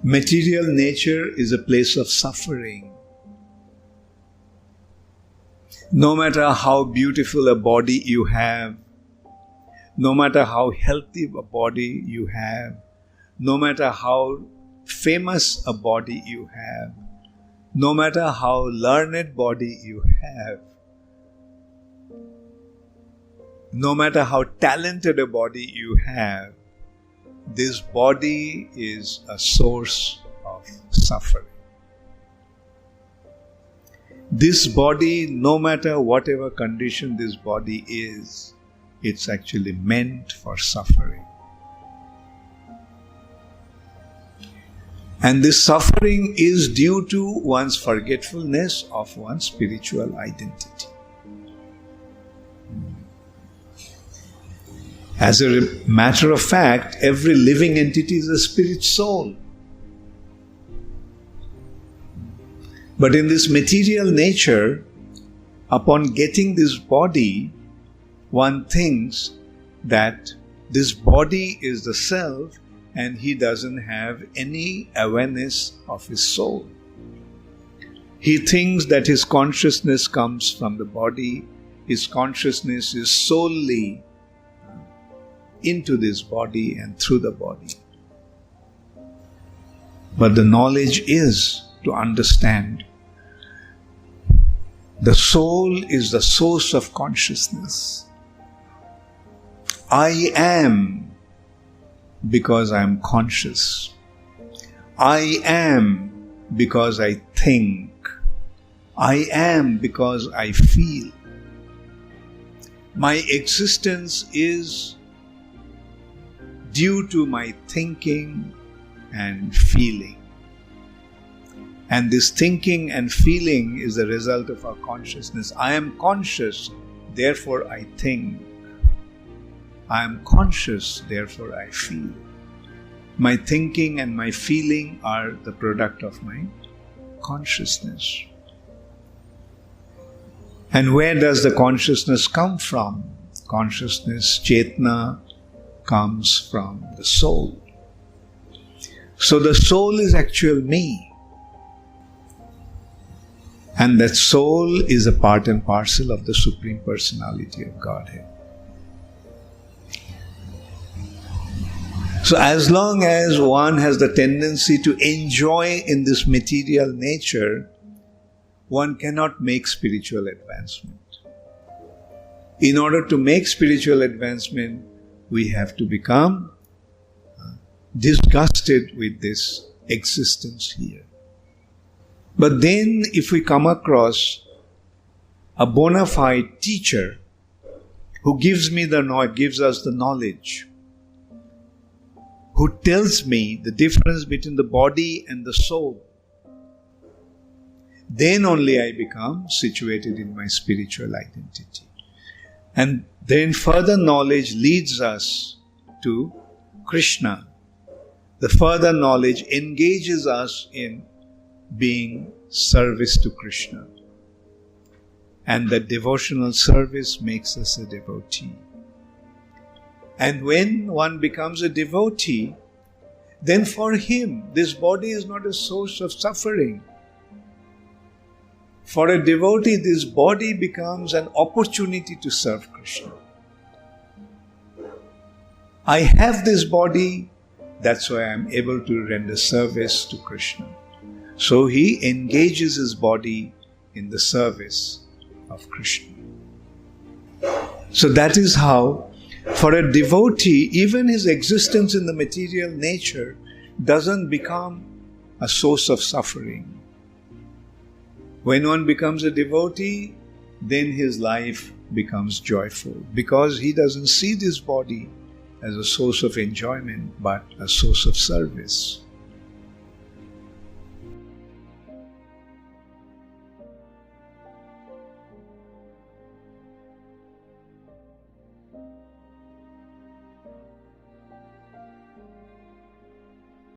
Material nature is a place of suffering. No matter how beautiful a body you have, no matter how healthy a body you have, no matter how famous a body you have, no matter how learned body you have, no matter how talented a body you have, this body is a source of suffering. This body, no matter whatever condition this body is, it's actually meant for suffering. And this suffering is due to one's forgetfulness of one's spiritual identity. As a matter of fact, every living entity is a spirit soul. But in this material nature, upon getting this body, one thinks that this body is the self and he doesn't have any awareness of his soul. He thinks that his consciousness comes from the body, his consciousness is solely into this body and through the body. But the knowledge is to understand the soul is the source of consciousness. I am because I am conscious. I am because I think. I am because I feel. My existence is due to my thinking and feeling. And this thinking and feeling is the result of our consciousness. I am conscious, therefore I think. I am conscious, therefore I feel. My thinking and my feeling are the product of my consciousness. And where does the consciousness come from? Consciousness, chetana, comes from the soul. So the soul is actual me. And that soul is a part and parcel of the Supreme Personality of Godhead. So as long as one has the tendency to enjoy in this material nature, one cannot make spiritual advancement. In order to make spiritual advancement, we have to become disgusted with this existence here. But then if we come across a bonafied teacher who gives us the knowledge, who tells me the difference between the body and the soul, then only I become situated in my spiritual identity. And then further knowledge leads us to Krishna. The further knowledge engages us in being service to Krishna. And the devotional service makes us a devotee. And when one becomes a devotee, then for him, this body is not a source of suffering. For a devotee, this body becomes an opportunity to serve Krishna. I have this body, that's why I am able to render service to Krishna. So he engages his body in the service of Krishna. So that is how, for a devotee, even his existence in the material nature doesn't become a source of suffering. When one becomes a devotee, then his life becomes joyful because he doesn't see this body as a source of enjoyment but a source of service.